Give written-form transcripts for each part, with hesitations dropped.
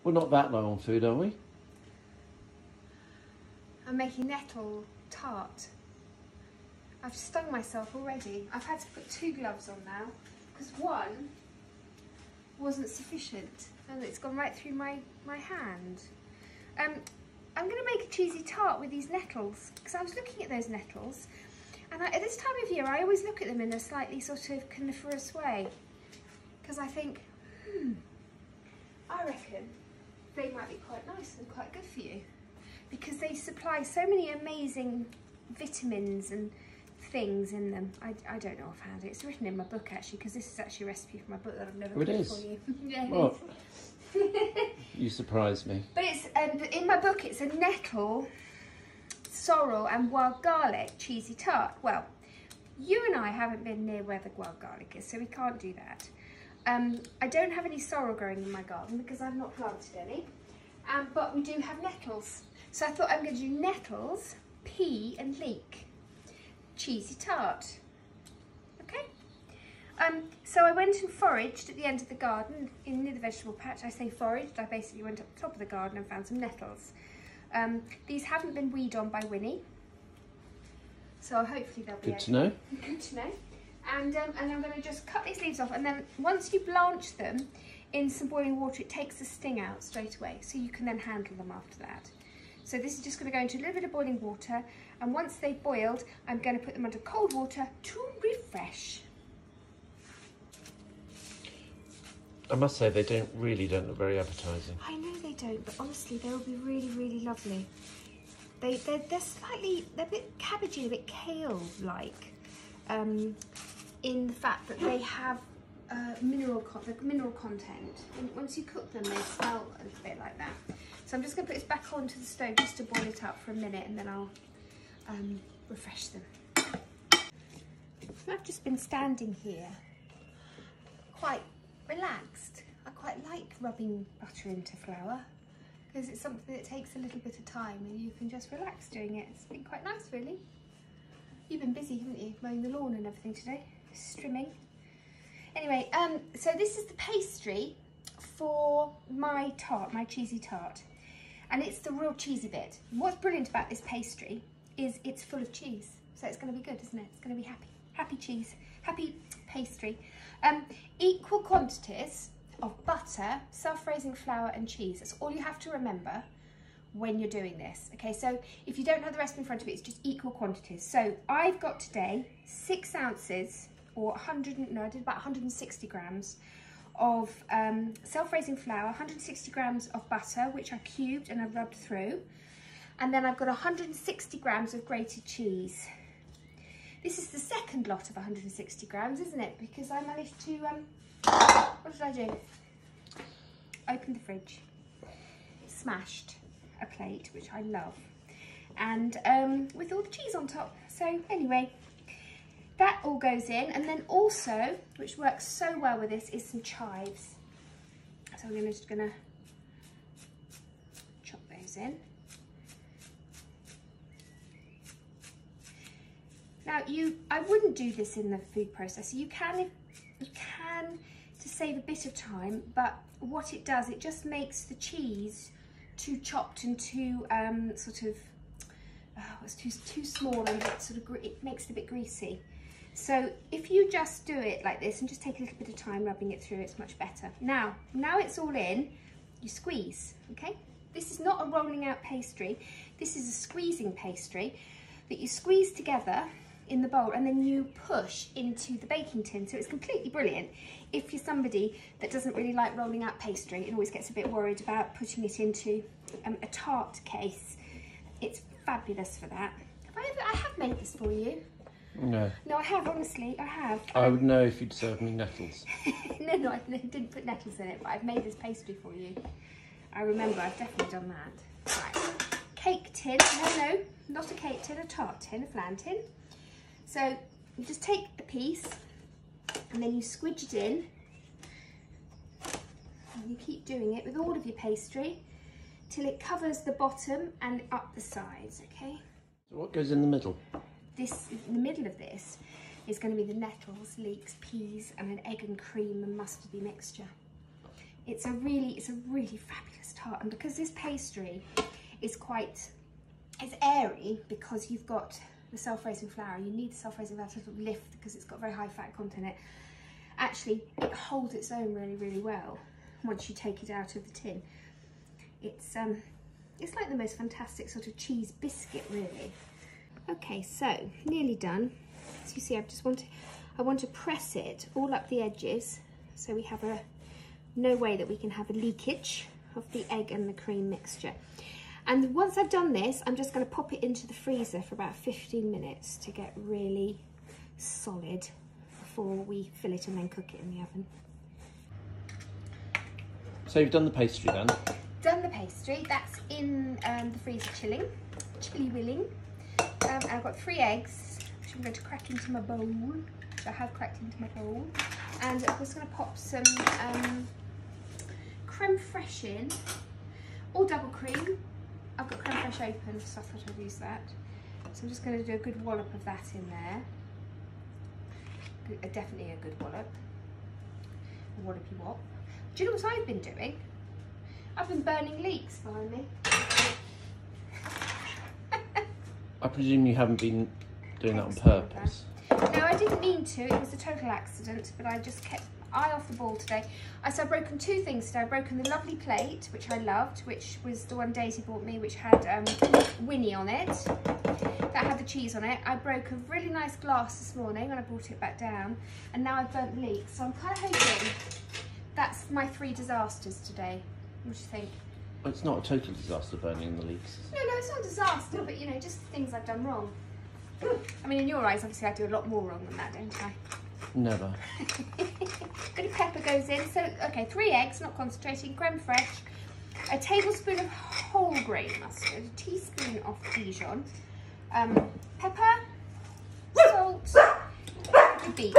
We're not that low on food, are we? I'm making nettle tart. I've stung myself already. I've had to put 2 gloves on now because one wasn't sufficient and it's gone right through my hand. I'm going to make a cheesy tart with these nettles because I was looking at those nettles, and at this time of year I always look at them in a slightly sort of coniferous way because I think, I reckon they might be quite nice and quite good for you because they supply so many amazing vitamins and things in them. I don't know offhand. It's written in my book actually because this is actually a recipe from my book that I've never cooked for you. Yeah, well, you surprised me. But it's in my book it's a nettle, sorrel and wild garlic cheesy tart. Well, you and I haven't been near where the wild garlic is, so we can't do that. I don't have any sorrel growing in my garden because I've not planted any, but we do have nettles. So I thought I'm going to do nettles, pea and leek cheesy tart. Okay. So I went and foraged at the end of the garden near the vegetable patch. I say foraged, I basically went up the top of the garden and found some nettles. These haven't been weed on by Winnie, so hopefully they'll be good to know. Good to know. And I'm going to just cut these leaves off, and then once you blanch them in some boiling water, it takes the sting out straight away, so you can then handle them after that. So this is just going to go into a little bit of boiling water, and once they've boiled, I'm going to put them under cold water to refresh. I must say they really don't look very appetising. I know they don't, but honestly they will be really, really lovely. They're a bit cabbagey, a bit kale-like, in the fact that they have mineral content. And once you cook them, they smell a little bit like that. So I'm just going to put this back onto the stove just to boil it up for a minute, and then I'll refresh them. I've just been standing here quite relaxed. I quite like rubbing butter into flour because it's something that takes a little bit of time and you can just relax doing it. It's been quite nice really. You've been busy, haven't you, mowing the lawn and everything today, strimming. Anyway, so this is the pastry for my tart, my cheesy tart, and it's the real cheesy bit. What's brilliant about this pastry is it's full of cheese, so it's going to be good, isn't it? It's going to be happy cheese, happy pastry. Equal quantities of butter, self-raising flour and cheese. That's all you have to remember when you're doing this. Okay, so if you don't have the recipe in front of you, it's just equal quantities. So I've got today 6 ounces or I did about 160 grams of self-raising flour, 160 grams of butter, which I cubed and I've rubbed through. And then I've got 160 grams of grated cheese. This is the second lot of 160 grams, isn't it? Because I managed to, what did I do? Opened the fridge, smashed a plate, which I love, and with all the cheese on top. So anyway, that all goes in, and then also, which works so well with this, is some chives. So we're just gonna chop those in. Now, I wouldn't do this in the food processor. You can to save a bit of time, but what it does, it just makes the cheese too chopped and too it's too small, and it makes it a bit greasy. So if you just do it like this and just take a little bit of time rubbing it through, it's much better. Now it's all in, you squeeze, okay? This is not a rolling out pastry. This is a squeezing pastry that you squeeze together in the bowl and then you push into the baking tin. So it's completely brilliant if you're somebody that doesn't really like rolling out pastry and always gets a bit worried about putting it into a tart case. It's fabulous for that. I have made this for you. No. No, I have, honestly, I have. I would know if you'd served me nettles. No, I didn't put nettles in it, but I've made this pastry for you. I remember, I've definitely done that. Right, cake tin, no, not a cake tin, a tart tin, a flan tin. So you just take a piece and then you squidge it in. And you keep doing it with all of your pastry till it covers the bottom and up the sides, okay? So what goes in the middle? In the middle of this is going to be the nettles, leeks, peas and an egg and cream and mustardy mixture. It's a really fabulous tart, and because this pastry is it's airy because you've got the self-raising flour, you need the self-raising flour to sort of lift because it's got very high fat content in it. Actually, it holds its own really well once you take it out of the tin. It's like the most fantastic sort of cheese biscuit, really. Okay, so nearly done. As you see, I want to press it all up the edges, so we have no way that we can have a leakage of the egg and the cream mixture. And once I've done this, I'm just going to pop it into the freezer for about 15 minutes to get really solid before we fill it and then cook it in the oven. So you've done the pastry then? Done the pastry. That's in the freezer chilly willing. And I've got 3 eggs, which I'm going to crack into my bowl. So I have cracked into my bowl. And I'm just going to pop some creme fraiche in, or double cream. I've got creme fraiche open, so I thought I'd use that. So I'm just going to do a good wallop of that in there. Definitely a good wallop. A wallopy wop. Do you know what I've been doing? I've been burning leeks behind me. I presume you haven't been doing that on purpose? No, I didn't mean to. It was a total accident, but I just kept eye off the ball today. So I've broken 2 things today. I've broken the lovely plate, which I loved, which was the one Daisy bought me, which had Winnie on it. That had the cheese on it. I broke a really nice glass this morning when I brought it back down, and now I've burnt the leeks. So I'm kind of hoping that's my 3 disasters today. What do you think? Well, it's not a total disaster burning the leeks. No, it's not a disaster, but you know, just things I've done wrong. I mean, in your eyes, obviously, I do a lot more wrong than that, don't I? Never. Bit of pepper goes in. So, okay, 3 eggs, not concentrating, creme fraiche, a tablespoon of whole grain mustard, a teaspoon of Dijon, pepper, salt, and beet.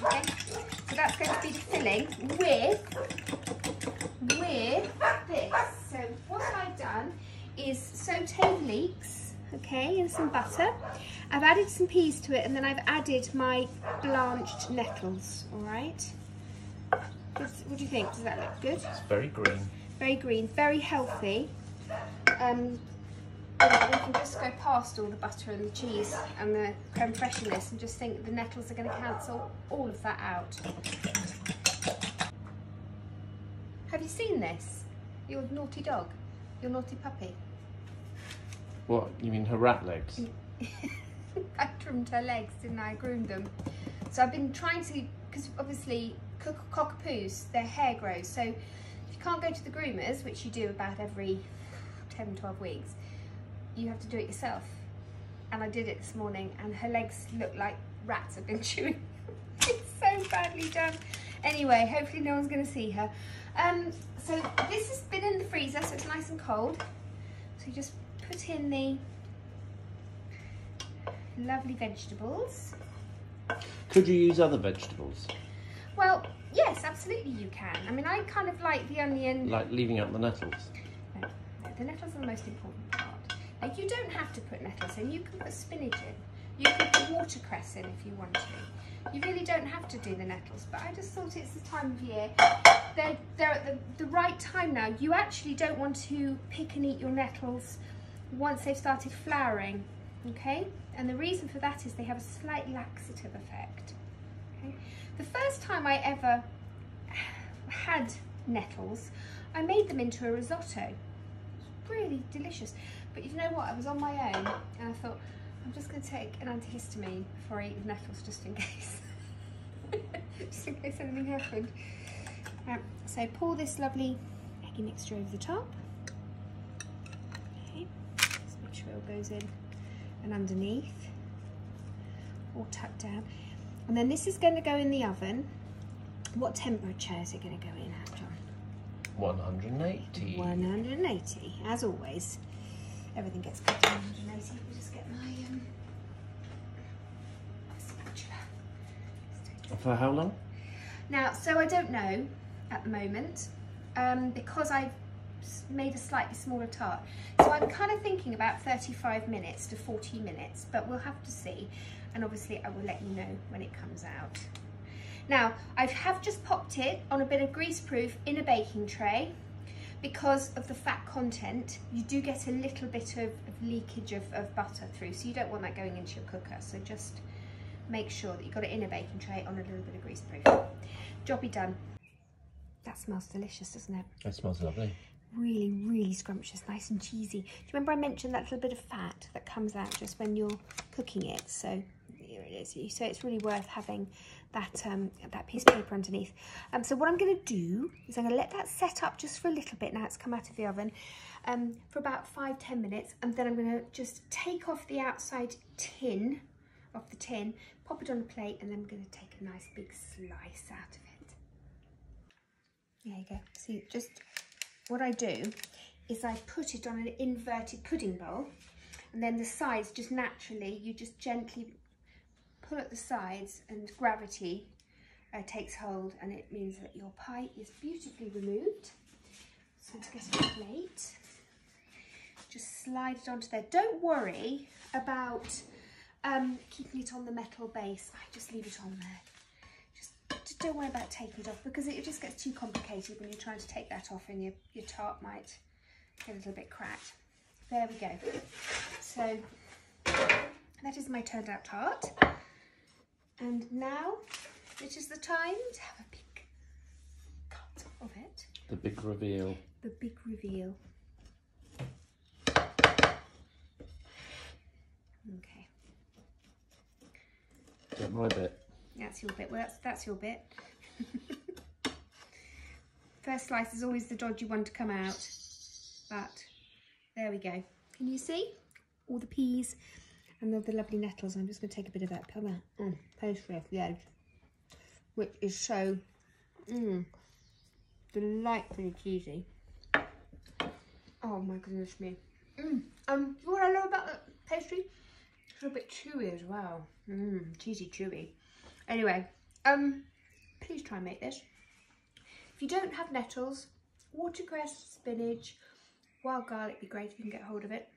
Okay, so that's going to be the filling with this. So what I've done is sauteed leeks, okay, and some butter. I've added some peas to it, and then I've added my blanched nettles, all right? What do you think? Does that look good? It's very green. Very green, very healthy. And we can just go past all the butter and the cheese and the creme fraiche in this and just think the nettles are going to cancel all of that out. Have you seen this? Your naughty dog? Your naughty puppy? What, you mean her rat legs? I trimmed her legs, didn't I? I groomed them. So I've been trying to, because obviously cockapoos, their hair grows. So if you can't go to the groomers, which you do about every 10, 12 weeks, you have to do it yourself. And I did it this morning, and her legs look like rats have been chewing. It's so badly done. Anyway, hopefully no one's going to see her. So this has been in the freezer, so it's nice and cold. So you just put in the lovely vegetables. Could you use other vegetables? Well, yes, absolutely you can. I mean, I kind of like the onion. Like leaving out the nettles? No, the nettles are the most important part. Now, you don't have to put nettles in. You can put spinach in. You can put watercress in if you want to. You really don't have to do the nettles, but I just thought it's the time of year. They're at the right time now. You actually don't want to pick and eat your nettles once they've started flowering, okay? And the reason for that is they have a slight laxative effect, okay? The first time I ever had nettles, I made them into a risotto. It was really delicious. But you know what? I was on my own, and I thought, I'm just going to take an antihistamine before I eat the nettles, just in case. Just in case anything happened. So pour this lovely eggy mixture over the top. Okay, just make sure it all goes in and underneath, all tucked down. And then this is going to go in the oven. What temperature is it going to go in at, John? 180. 180, as always. Everything gets cooked at 180. Let me just get my spatula. For how long? Now, so I don't know at the moment, because I've made a slightly smaller tart. So I'm kind of thinking about 35 minutes to 40 minutes, but we'll have to see. And obviously I will let you know when it comes out. Now, I have just popped it on a bit of greaseproof in a baking tray. Because of the fat content, you do get a little bit of leakage of butter through, so you don't want that going into your cooker. So just make sure that you've got it in a baking tray on a little bit of greaseproof. Jobby done. That smells delicious, doesn't it? That smells lovely. Really, really scrumptious, nice and cheesy. Do you remember I mentioned that little bit of fat that comes out just when you're cooking it? So here it is. So it's really worth having that that piece of paper underneath. So what I'm going to do is I'm going to let that set up just for a little bit. Now it's come out of the oven for about 5-10 minutes, and then I'm going to just take off the outside tin of the tin, pop it on a plate, and then I'm going to take a nice big slice out of it. There you go. See, just what I do is I put it on an inverted pudding bowl, and then the sides just naturally, you just gently pull at the sides and gravity takes hold, and it means that your pie is beautifully removed. So let's get a plate. Just slide it onto there. Don't worry about keeping it on the metal base. I just leave it on there. Just don't worry about taking it off, because it just gets too complicated when you're trying to take that off, and your tart might get a little bit cracked. There we go. So that is my turned out tart. And now it is the time to have a big cut of it. The big reveal. The big reveal. Okay. Get my bit. That's your bit. Well, that's your bit. First slice is always the dodgy one to come out. But there we go. Can you see? All the peas and the lovely nettles. I'm just going to take a bit of that pastry off the edge, which is so delightfully cheesy. Oh my goodness me. What I love about the pastry, it's a bit chewy as well. Cheesy chewy. Anyway, please try and make this. If you don't have nettles, watercress, spinach, wild garlic would be great if you can get hold of it.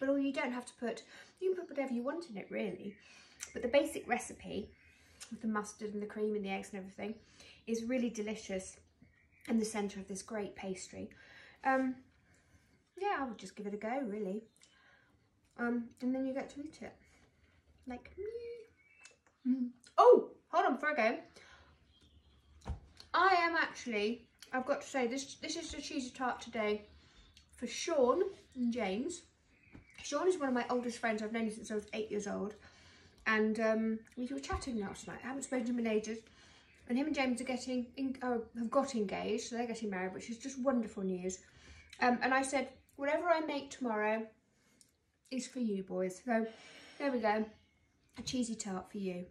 But all you don't have to put, you can put whatever you want in it really. But the basic recipe with the mustard and the cream and the eggs and everything is really delicious in the centre of this great pastry. Yeah, I would just give it a go really. And then you get to eat it. Like me. Oh, hold on before I go. I am actually, I've got to say, this is the cheesy tart today for Sean and James. Sean is one of my oldest friends. I've known him since I was 8 years old. And we were chatting last night. I haven't spoken to him in ages. And him and James are have got engaged, so they're getting married, which is just wonderful news. And I said, whatever I make tomorrow is for you boys. So there we go, a cheesy tart for you.